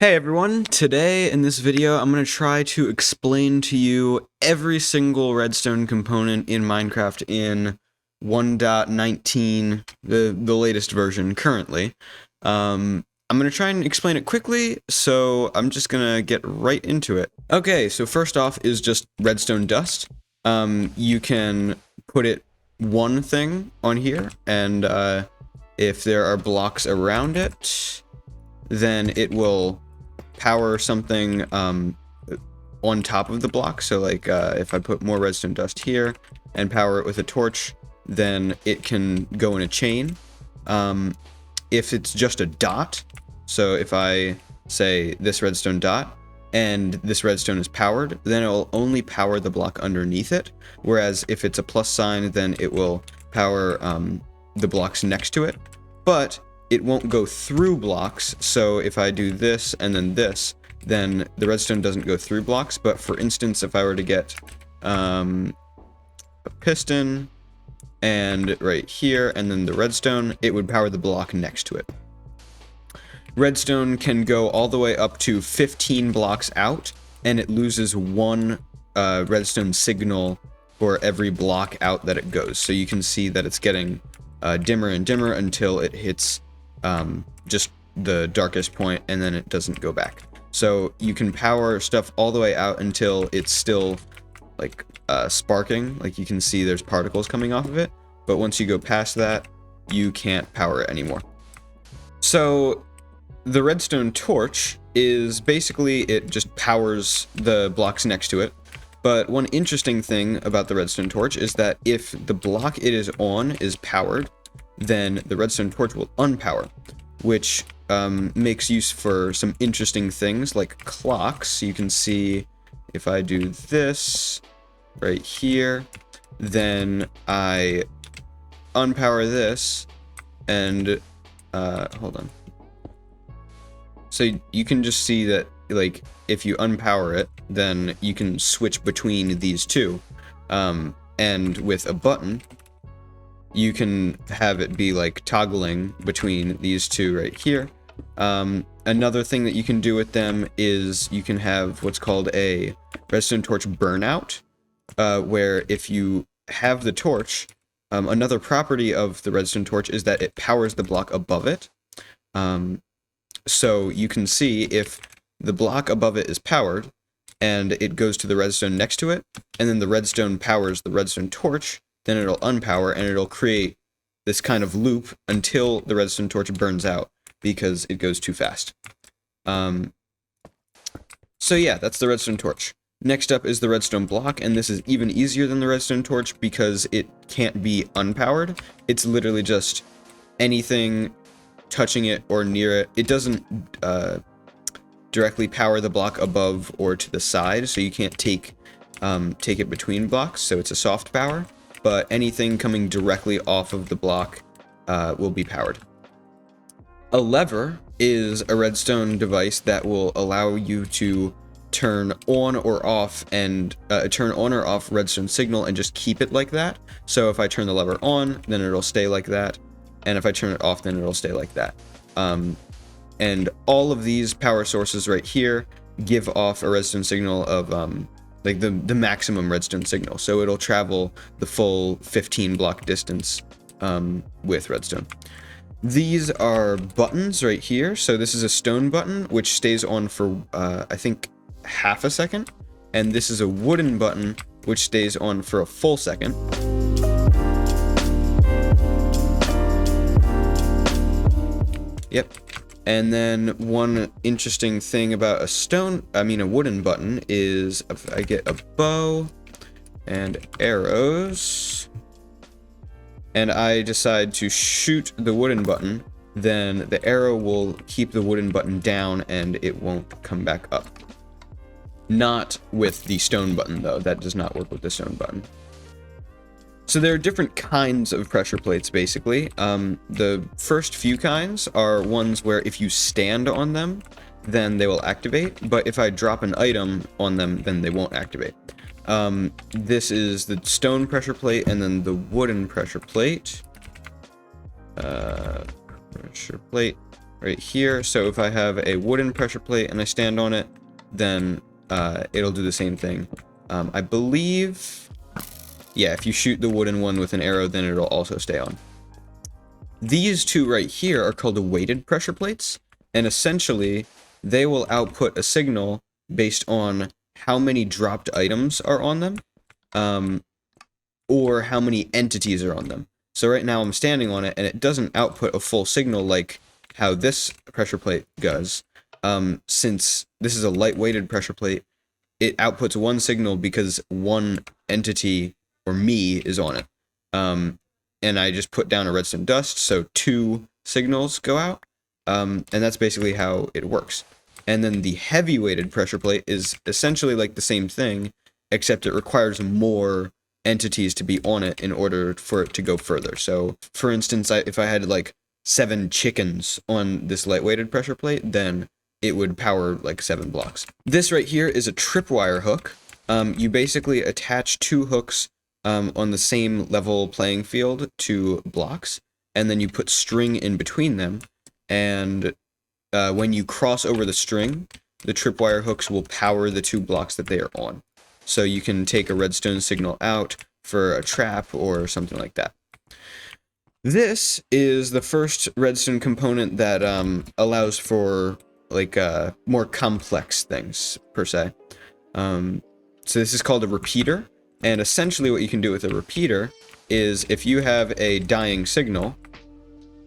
Hey everyone, today in this video I'm going to try to explain to you every single redstone component in Minecraft in 1.19, the latest version currently. I'm going to try and explain it quickly, so I'm just going to get right into it. Okay, so first off is just redstone dust. You can put it one thing on here, and if there are blocks around it, then it will power something on top of the block. So like if I put more redstone dust here and power it with a torch, then it can go in a chain. If it's just a dot, so if I say this redstone dot and this redstone is powered, then it will only power the block underneath it. Whereas if it's a plus sign, then it will power the blocks next to it. But it won't go through blocks, so if I do this and then this, then the redstone doesn't go through blocks. But for instance, if I were to get a piston and right here and then the redstone, it would power the block next to it. Redstone can go all the way up to 15 blocks out, and it loses one redstone signal for every block out that it goes. So you can see that it's getting dimmer and dimmer until it hits just the darkest point, and then it doesn't go back. So you can power stuff all the way out until it's still like sparking, like you can see there's particles coming off of it, but once you go past that, you can't power it anymore. So the redstone torch is basically, it just powers the blocks next to it. But one interesting thing about the redstone torch is that if the block it is on is powered, then the redstone torch will unpower, which makes use for some interesting things like clocks. You can see if I do this right here, then I unpower this, and hold on. So you can just see that, like, if you unpower it, then you can switch between these two, and with a button, you can have it be like toggling between these two right here. Another thing that you can do with them is you can have what's called a redstone torch burnout, where if you have the torch, another property of the redstone torch is that it powers the block above it. So you can see if the block above it is powered and it goes to the redstone next to it, and then the redstone powers the redstone torch, then it'll unpower and it'll create this kind of loop until the redstone torch burns out because it goes too fast. So yeah, that's the redstone torch. Next up is the redstone block, and this is even easier than the redstone torch because it can't be unpowered. It's literally just anything touching it or near it. It doesn't directly power the block above or to the side, so you can't take it between blocks, so it's a soft power. But anything coming directly off of the block will be powered. A lever is a redstone device that will allow you to turn on or off redstone signal and just keep it like that. So if I turn the lever on, then it'll stay like that, and if I turn it off, then it'll stay like that. And all of these power sources right here give off a redstone signal of like the maximum redstone signal, so it'll travel the full 15 block distance with redstone. These are buttons right here. So this is a stone button which stays on for I think half a second, and this is a wooden button which stays on for a full second. Yep. And then one interesting thing about a wooden button is if I get a bow and arrows and I decide to shoot the wooden button, then the arrow will keep the wooden button down and it won't come back up. Not with the stone button though, that does not work with the stone button. So there are different kinds of pressure plates, basically. The first few kinds are ones where if you stand on them, then they will activate, but if I drop an item on them, then they won't activate. This is the stone pressure plate, and then the wooden pressure plate. right here. So if I have a wooden pressure plate and I stand on it, then it'll do the same thing. I believe, yeah, if you shoot the wooden one with an arrow, then it'll also stay on. These two right here are called weighted pressure plates, and essentially they will output a signal based on how many dropped items are on them, or how many entities are on them. So right now I'm standing on it, and it doesn't output a full signal like how this pressure plate does. Since this is a light-weighted pressure plate, it outputs one signal because one entity, or me, is on it. And I just put down a redstone dust, so 2 signals go out, and that's basically how it works. And then the heavy-weighted pressure plate is essentially like the same thing, except it requires more entities to be on it in order for it to go further. So, for instance, if I had like 7 chickens on this light-weighted pressure plate, then it would power like 7 blocks. This right here is a tripwire hook. You basically attach 2 hooks on the same level playing field to blocks, and then you put string in between them, and when you cross over the string, the tripwire hooks will power the 2 blocks that they are on. So you can take a redstone signal out for a trap or something like that. This is the first redstone component that allows for like more complex things, per se. So this is called a repeater. And essentially what you can do with a repeater is if you have a dying signal,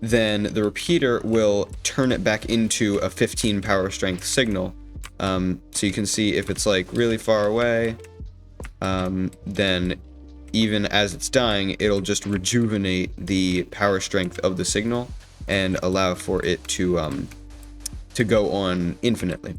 then the repeater will turn it back into a 15 power strength signal. So you can see if it's like really far away, then even as it's dying, it'll just rejuvenate the power strength of the signal and allow for it to go on infinitely.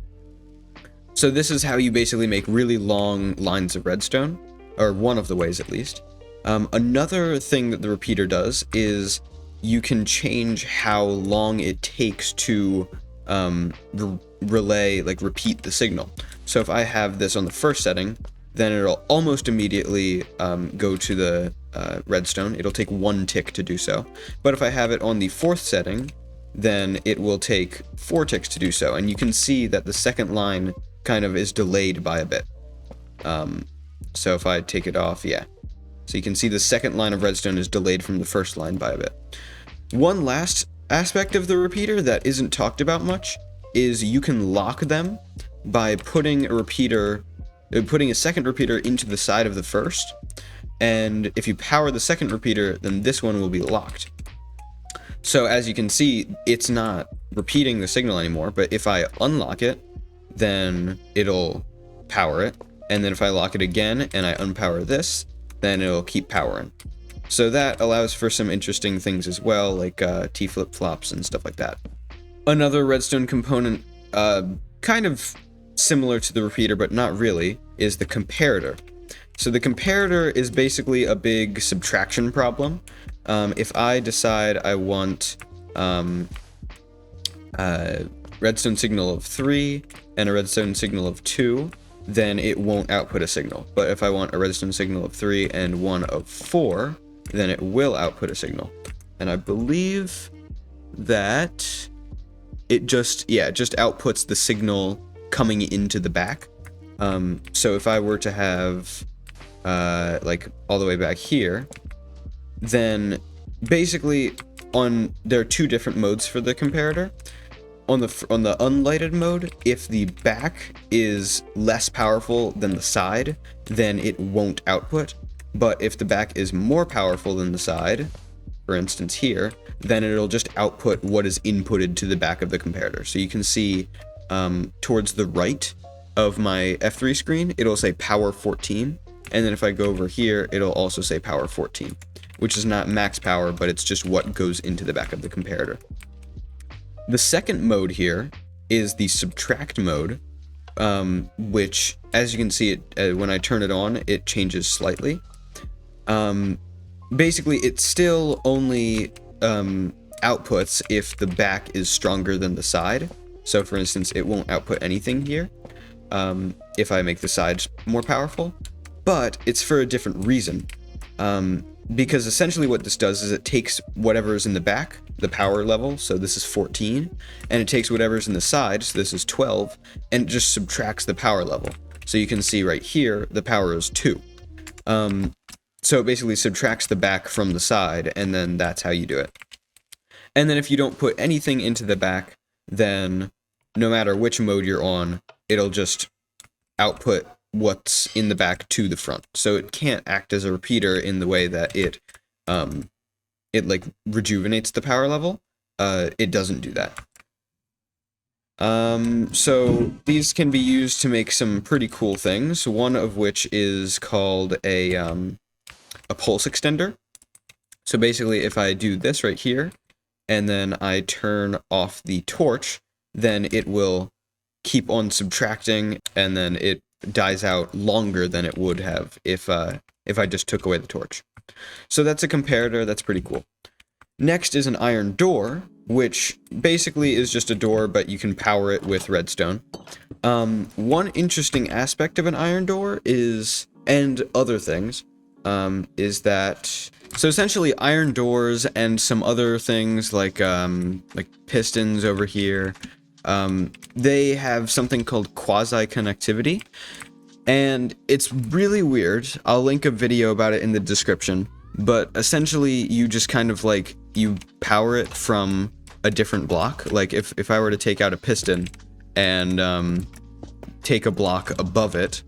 So this is how you basically make really long lines of redstone, or one of the ways at least. Another thing that the repeater does is you can change how long it takes to repeat the signal. So if I have this on the first setting, then it'll almost immediately go to the redstone. It'll take 1 tick to do so. But if I have it on the 4th setting, then it will take 4 ticks to do so. And you can see that the second line kind of is delayed by a bit. So if I take it off, yeah. So you can see the second line of redstone is delayed from the first line by a bit. One last aspect of the repeater that isn't talked about much is you can lock them by putting a second repeater into the side of the first. And if you power the second repeater, then this one will be locked. So as you can see, it's not repeating the signal anymore, but if I unlock it, then it'll power it. And then if I lock it again and I unpower this, then it'll keep powering. So that allows for some interesting things as well, like T flip-flops and stuff like that. Another redstone component, kind of similar to the repeater, but not really, is the comparator. So the comparator is basically a big subtraction problem. If I decide I want a redstone signal of 3 and a redstone signal of 2, then it won't output a signal. But if I want a redstone signal of 3 and one of 4, then it will output a signal. And I believe that it just outputs the signal coming into the back. So if I were to have like all the way back here, then basically there are 2 different modes for the comparator. On the unlighted mode, if the back is less powerful than the side, then it won't output. But if the back is more powerful than the side, for instance here, then it'll just output what is inputted to the back of the comparator. So you can see towards the right of my F3 screen, it'll say power 14. And then if I go over here, it'll also say power 14, which is not max power, but it's just what goes into the back of the comparator. The second mode here is the subtract mode, which, as you can see, when I turn it on, it changes slightly. Basically, it still only outputs if the back is stronger than the side. So, for instance, it won't output anything here if I make the sides more powerful. But it's for a different reason. Because essentially what this does is it takes whatever is in the back the power level, so this is 14, and it takes whatever's in the side, so this is 12, and it just subtracts the power level. So you can see right here, the power is 2. So it basically subtracts the back from the side, and then that's how you do it. And then if you don't put anything into the back, then no matter which mode you're on, it'll just output what's in the back to the front. So it can't act as a repeater in the way that it like rejuvenates the power level. It doesn't do that. So these can be used to make some pretty cool things. One of which is called a pulse extender. So basically, if I do this right here, and then I turn off the torch, then it will keep on subtracting, and then it dies out longer than it would have if I just took away the torch. So that's a comparator. That's pretty cool. Next is an iron door, which basically is just a door, but you can power it with redstone. One interesting aspect of an iron door is, and other things, is that, so essentially iron doors and some other things like pistons over here, they have something called Quazi connectivity, and it's really weird. I'll link a video about it in the description, but essentially you just kind of like, you power it from a different block. Like if I were to take out a piston and take a block above it,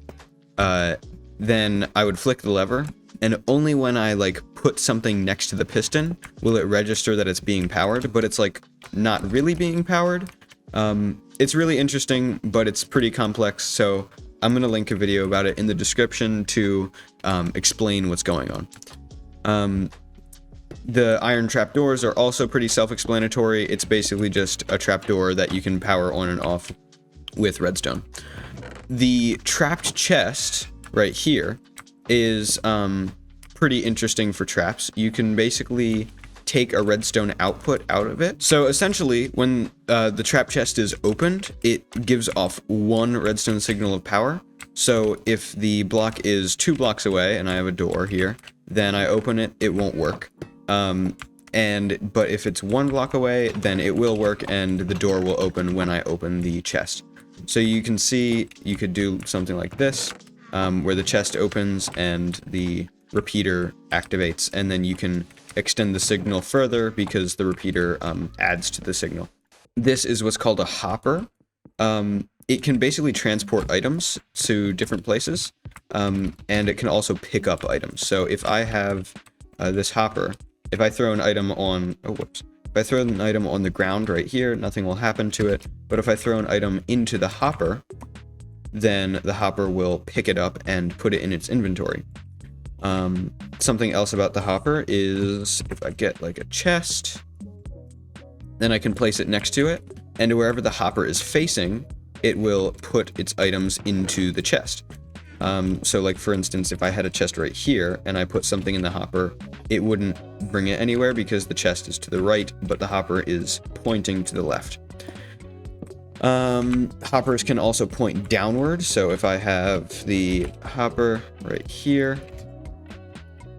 then I would flick the lever, and only when I like put something next to the piston will it register that it's being powered, but it's like not really being powered. It's really interesting, but it's pretty complex, so I'm going to link a video about it in the description to explain what's going on. The iron trapdoors are also pretty self-explanatory. It's basically just a trapdoor that you can power on and off with redstone. The trapped chest right here is pretty interesting for traps. You can basically take a redstone output out of it. So essentially, when the trap chest is opened, it gives off 1 redstone signal of power. So if the block is 2 blocks away, and I have a door here, then I open it, it won't work. But if it's 1 block away, then it will work, and the door will open when I open the chest. So you can see, you could do something like this, where the chest opens and the repeater activates, and then you can extend the signal further because the repeater adds to the signal. This is what's called a hopper. It can basically transport items to different places, and it can also pick up items. So if I have this hopper, if I throw an item on, if I throw an item on the ground right here, nothing will happen to it. But if I throw an item into the hopper, then the hopper will pick it up and put it in its inventory. Something else about the hopper is if I get like a chest, then I can place it next to it, and wherever the hopper is facing, it will put its items into the chest. So like for instance, if I had a chest right here and I put something in the hopper, it wouldn't bring it anywhere because the chest is to the right, but the hopper is pointing to the left. Hoppers can also point downward. So if I have the hopper right here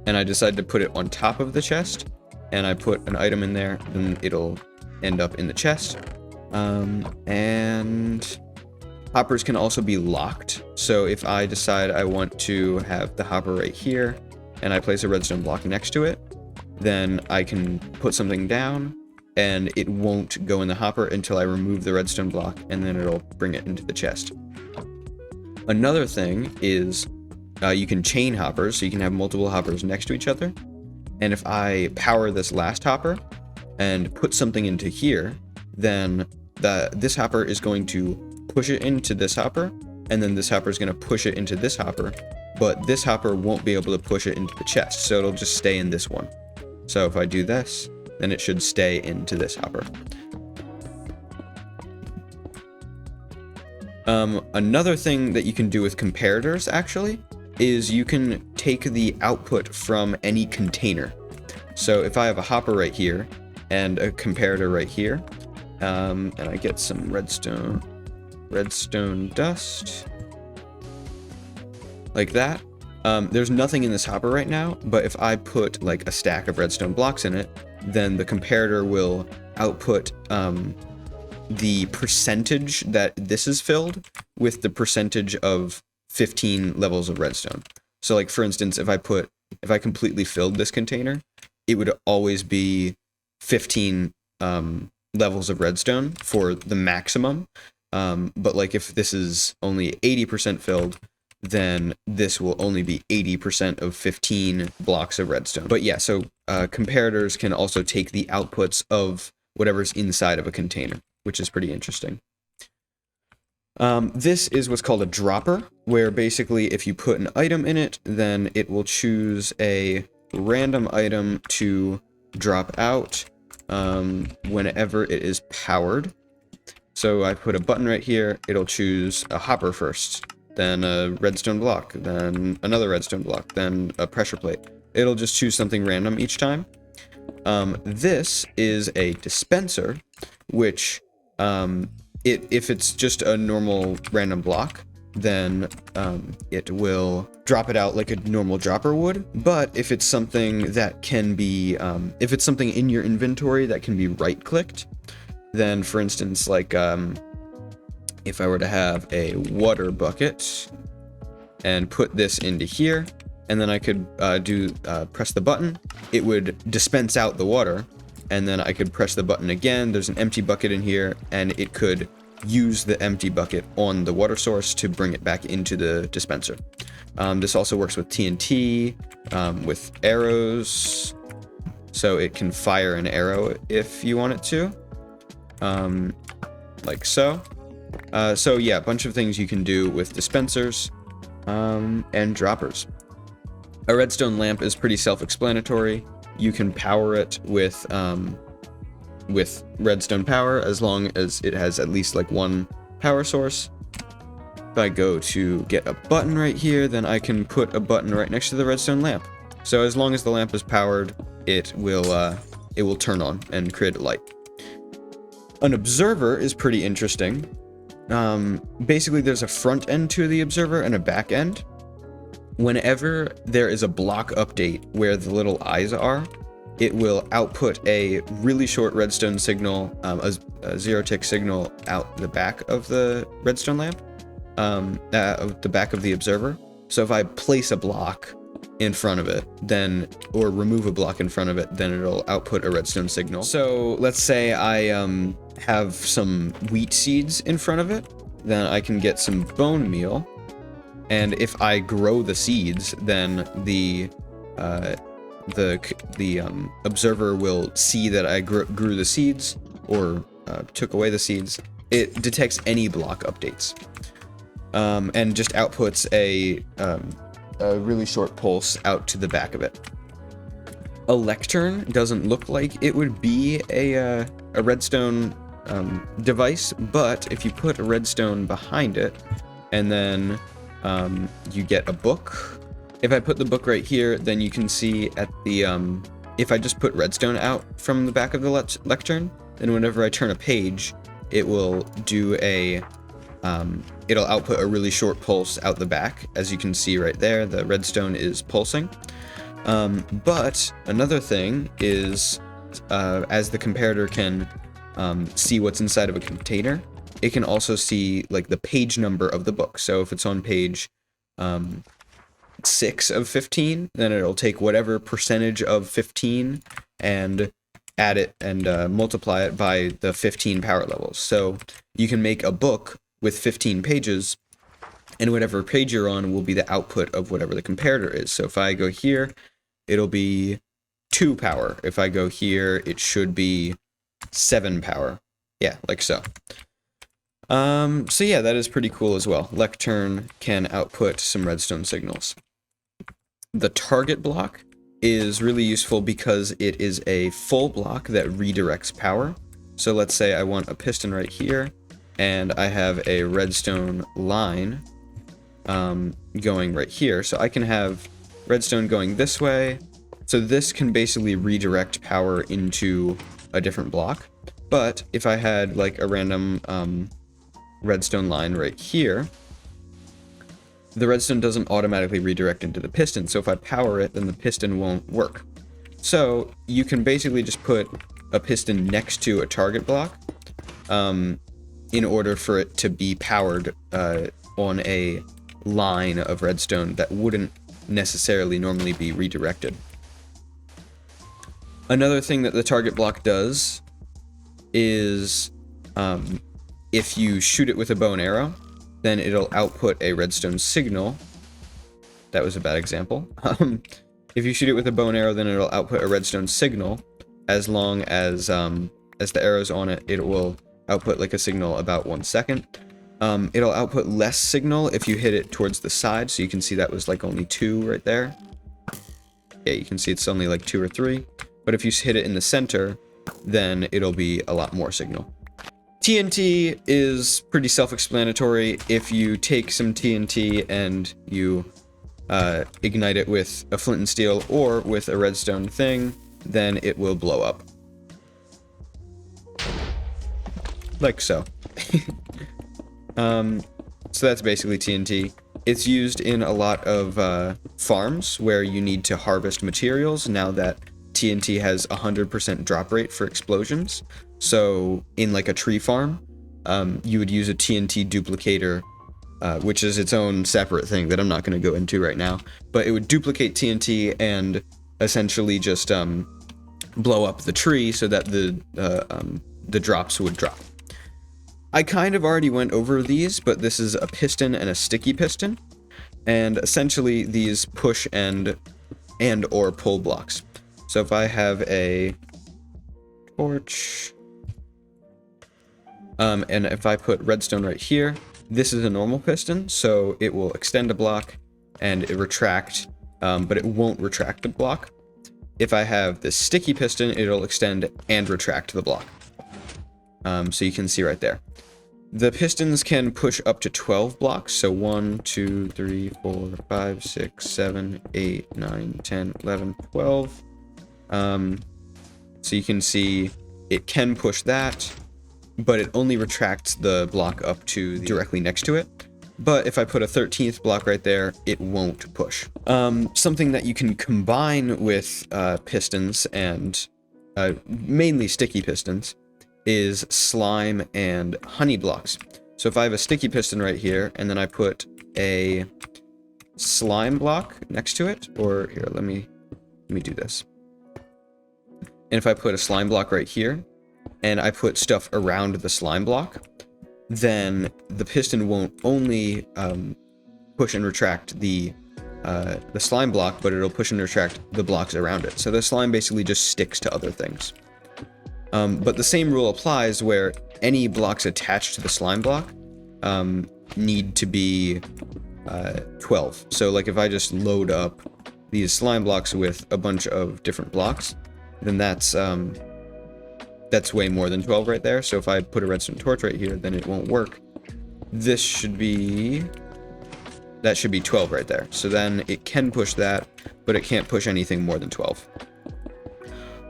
and I decide to put it on top of the chest and I put an item in there, then it'll end up in the chest. And hoppers can also be locked. So if I decide I want to have the hopper right here and I place a redstone block next to it, then I can put something down and it won't go in the hopper until I remove the redstone block, and then it'll bring it into the chest. Another thing is you can chain hoppers, so you can have multiple hoppers next to each other. And if I power this last hopper and put something into here, then this hopper is going to push it into this hopper, and then this hopper is going to push it into this hopper, but this hopper won't be able to push it into the chest, so it'll just stay in this one. So if I do this, then it should stay into this hopper. Another thing that you can do with comparators, actually, is you can take the output from any container. So if I have a hopper right here and a comparator right here, and I get some redstone dust, like that, There's nothing in this hopper right now, but if I put like a stack of redstone blocks in it, then the comparator will output the percentage that this is filled with the percentage of 15 levels of redstone. So like, for instance, if I completely filled this container, it would always be 15 levels of redstone for the maximum. But like if this is only 80% filled, then this will only be 80% of 15 blocks of redstone. But yeah, so comparators can also take the outputs of whatever's inside of a container, which is pretty interesting. This is what's called a dropper, where basically if you put an item in it, then it will choose a random item to drop out whenever it is powered. So I put a button right here, it'll choose a hopper first, then a redstone block, then another redstone block, then a pressure plate. It'll just choose something random each time. This is a dispenser, which if it's just a normal random block, then it will drop it out like a normal dropper would. But if it's something that can be, if it's something in your inventory that can be right-clicked, then for instance, like if I were to have a water bucket and put this into here, and then I could press the button, it would dispense out the water, and then I could press the button again, there's an empty bucket in here, and it could use the empty bucket on the water source to bring it back into the dispenser. This also works with TNT, with arrows, so it can fire an arrow if you want it to, like so. So yeah, a bunch of things you can do with dispensers and droppers. A redstone lamp is pretty self-explanatory. You can power it with redstone power as long as it has at least like one power source. If I go to get a button right here, then I can put a button right next to the redstone lamp. So as long as the lamp is powered, it will turn on and create a light. An observer is pretty interesting. Basically, there's a front end to the observer and a back end. Whenever there is a block update where the little eyes are, it will output a really short redstone signal, a zero-tick signal out the back of the redstone lamp, the back of the observer. So if I place a block in front of it, then, or remove a block in front of it, then it'll output a redstone signal. So let's say I have some wheat seeds in front of it, then I can get some bone meal, and if I grow the seeds, then the observer will see that I grew the seeds, or took away the seeds. It detects any block updates, and just outputs a really short pulse out to the back of it. A lectern doesn't look like it would be a redstone device, but if you put a redstone behind it, and then you get a book. If I put the book right here, then you can see at the, if I just put redstone out from the back of the lectern, then whenever I turn a page, it will do a, it'll output a really short pulse out the back. As you can see right there, the redstone is pulsing. But another thing is, as the comparator can see what's inside of a container, it can also see like the page number of the book. So if it's on page 6 of 15, then it'll take whatever percentage of 15 and add it and multiply it by the 15 power levels. So you can make a book with 15 pages, and whatever page you're on will be the output of whatever the comparator is. So if I go here, it'll be 2 power. If I go here, it should be 7 power. Yeah, like so. So yeah, that is pretty cool as well. Lectern can output some redstone signals. The target block is really useful because it is a full block that redirects power. So let's say I want a piston right here, and I have a redstone line going right here. So I can have redstone going this way. So this can basically redirect power into a different block. But if I had like a random redstone line right here, the redstone doesn't automatically redirect into the piston. So if I power it, then the piston won't work. So you can basically just put a piston next to a target block in order for it to be powered on a line of redstone that wouldn't necessarily normally be redirected. Another thing that the target block does is if you shoot it with a bow and arrow, then it'll output a redstone signal. That was a bad example. If you shoot it with a bow and arrow, then it'll output a redstone signal. As long as the arrow's on it, it will output like a signal about 1 second. It'll output less signal if you hit it towards the side, so you can see that was like only 2 right there. Yeah, you can see it's only like 2 or 3. But if you hit it in the center, then it'll be a lot more signal. TNT is pretty self-explanatory. If you take some TNT and you ignite it with a flint and steel or with a redstone thing, then it will blow up. Like so. So that's basically TNT. It's used in a lot of farms where you need to harvest materials now that TNT has 100% drop rate for explosions. So in like a tree farm, you would use a TNT duplicator, which is its own separate thing that I'm not going to go into right now. But it would duplicate TNT and essentially just blow up the tree so that the drops would drop. I kind of already went over these, but this is a piston and a sticky piston. And essentially these push and or pull blocks. So if I have a torch, and if I put redstone right here, this is a normal piston, so it will extend a block and it retract, but it won't retract the block. If I have this sticky piston, it'll extend and retract the block. So you can see right there. The pistons can push up to 12 blocks, so 1, 2, 3, 4, 5, 6, 7, 8, 9, 10, 11, 12. So you can see it can push that, but it only retracts the block up to directly next to it. But if I put a 13th block right there, it won't push. Something that you can combine with pistons and mainly sticky pistons is slime and honey blocks. So if I have a sticky piston right here, and then I put a slime block next to it, or here, let me do this. And if I put a slime block right here, and I put stuff around the slime block, then the piston won't only push and retract the slime block, but it'll push and retract the blocks around it. So the slime basically just sticks to other things. But the same rule applies where any blocks attached to the slime block need to be 12. So like if I just load up these slime blocks with a bunch of different blocks, then that's way more than 12 right there. So if I put a redstone torch right here, then it won't work. That should be 12 right there. So then it can push that, but it can't push anything more than 12.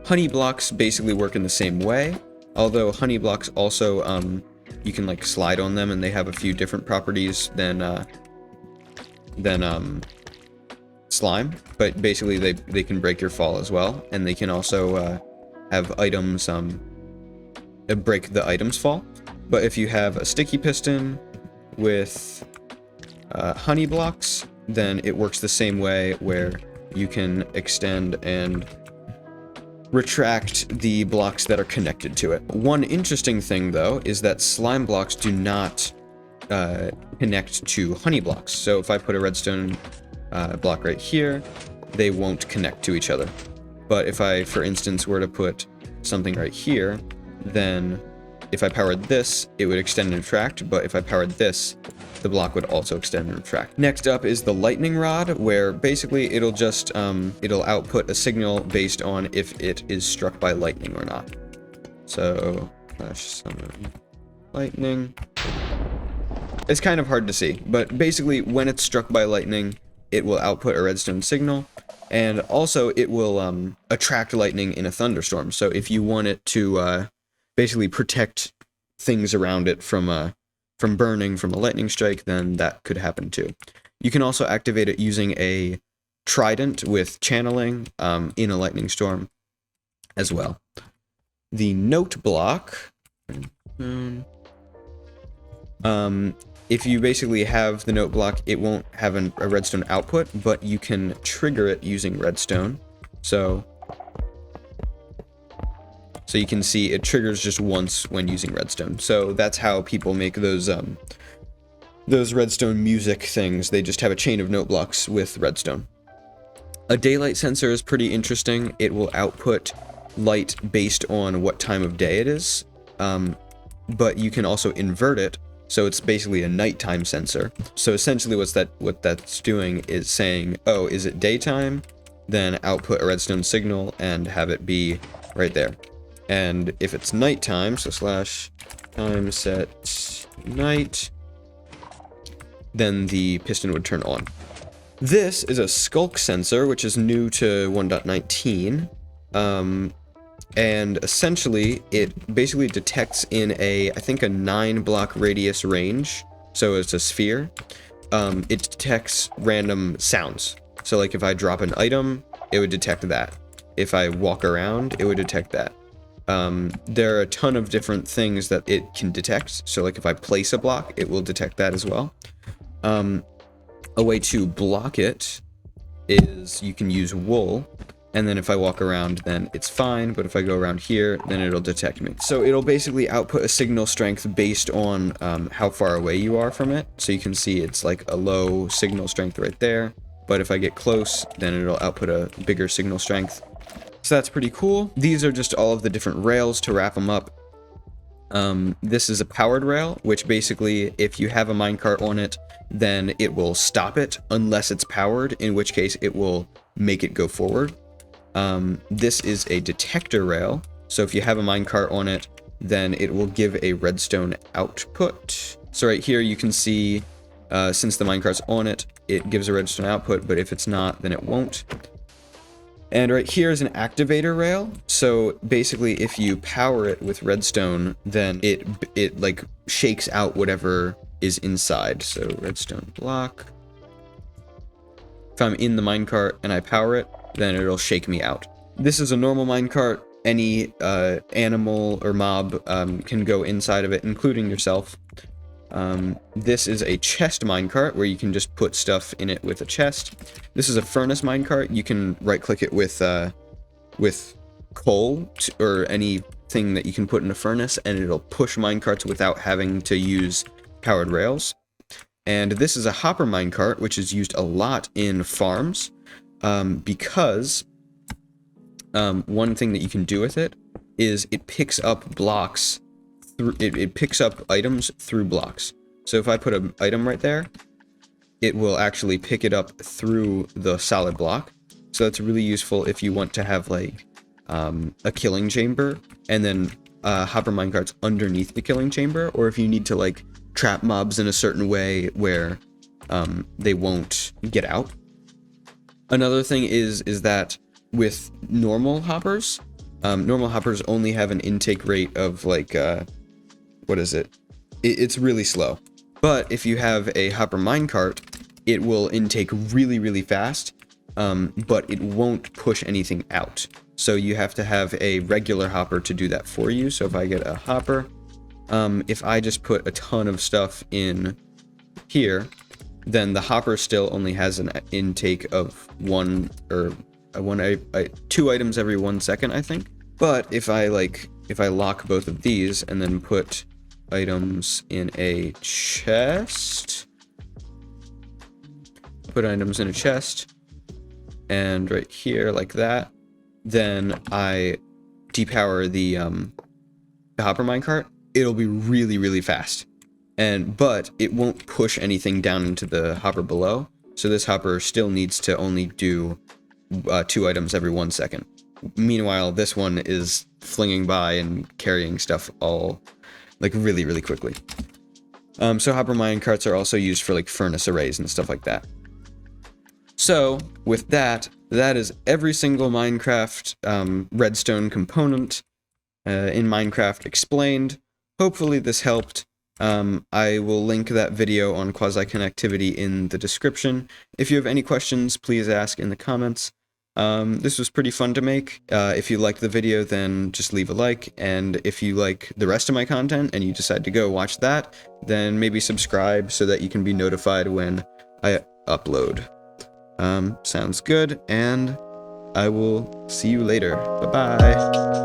Honey blocks basically work in the same way, although honey blocks also, you can like slide on them and they have a few different properties than slime, but basically they can break your fall as well, and they can also have items break the items fall. But if you have a sticky piston with honey blocks, then it works the same way where you can extend and retract the blocks that are connected to it. One interesting thing though is that slime blocks do not connect to honey blocks. So if I put a redstone block right here, they won't connect to each other. But if I, for instance, were to put something right here, then if I powered this, it would extend and retract, but if I powered this, the block would also extend and retract. Next up is the lightning rod, where basically it'll just, it'll output a signal based on if it is struck by lightning or not. So, summon lightning. It's kind of hard to see, but basically when it's struck by lightning, it will output a redstone signal, and also it will attract lightning in a thunderstorm. So if you want it to basically protect things around it from from burning from a lightning strike, then that could happen too. You can also activate it using a trident with channeling in a lightning storm as well. The note block, if you basically have the note block, it won't have a redstone output, but you can trigger it using redstone. So you can see it triggers just once when using redstone. So that's how people make those redstone music things. They just have a chain of note blocks with redstone. A daylight sensor is pretty interesting. It will output light based on what time of day it is, but you can also invert it, so it's basically a nighttime sensor. So essentially what that's doing is saying, oh, is it daytime? Then output a redstone signal and have it be right there. And if it's nighttime, so /time set night, then the piston would turn on. This is a Sculk sensor, which is new to 1.19. And essentially, it basically detects in I think a 9-block radius range. So it's a sphere. It detects random sounds. So like if I drop an item, it would detect that. If I walk around, it would detect that. There are a ton of different things that it can detect. So like if I place a block, it will detect that as well. A way to block it is you can use wool, and then if I walk around, then it's fine, but if I go around here, then it'll detect me. So it'll basically output a signal strength based on how far away you are from it. So you can see it's like a low signal strength right there, but if I get close, then it'll output a bigger signal strength. So that's pretty cool. These are just all of the different rails to wrap them up. This is a powered rail, which basically, if you have a minecart on it, then it will stop it unless it's powered, in which case it will make it go forward. This is a detector rail, so if you have a minecart on it, then it will give a redstone output. So right here you can see, since the minecart's on it, it gives a redstone output, but if it's not, then it won't. And right here is an activator rail. So basically, if you power it with redstone, then it like shakes out whatever is inside. So redstone block. If I'm in the minecart and I power it, then it'll shake me out. This is a normal minecart. Any animal or mob can go inside of it, including yourself. This is a chest minecart where you can just put stuff in it with a chest. This is a furnace minecart. You can right-click it with coal or anything that you can put in a furnace, and it'll push minecarts without having to use powered rails. And this is a hopper minecart, which is used a lot in farms, because one thing that you can do with it is it picks up blocks. It picks up items through blocks. So if I put an item right there, it will actually pick it up through the solid block. So that's really useful if you want to have like a killing chamber and then hopper minecarts underneath the killing chamber, or if you need to like trap mobs in a certain way where they won't get out. Another thing is that with normal hoppers only have an intake rate of like what is it? It's really slow. But if you have a hopper minecart, it will intake really, really fast, but it won't push anything out. So you have to have a regular hopper to do that for you. So if I get a hopper, if I just put a ton of stuff in here, then the hopper still only has an intake of two items every 1 second, I think. But if I lock both of these and then put items in a chest, and right here like that, then I depower the hopper minecart, it'll be really, really fast. But it won't push anything down into the hopper below. So this hopper still needs to only do 2 items every 1 second. Meanwhile, this one is flinging by and carrying stuff all like really, really quickly. So hopper minecarts are also used for like furnace arrays and stuff like that. So with that is every single Minecraft redstone component in Minecraft explained. Hopefully this helped. I will link that video on quasi connectivity in the description. If you have any questions, please ask in the comments. This was pretty fun to make. If you liked the video, then just leave a like, and if you like the rest of my content and you decide to go watch that, then maybe subscribe so that you can be notified when I upload. Sounds good, and I will see you later. Bye-bye.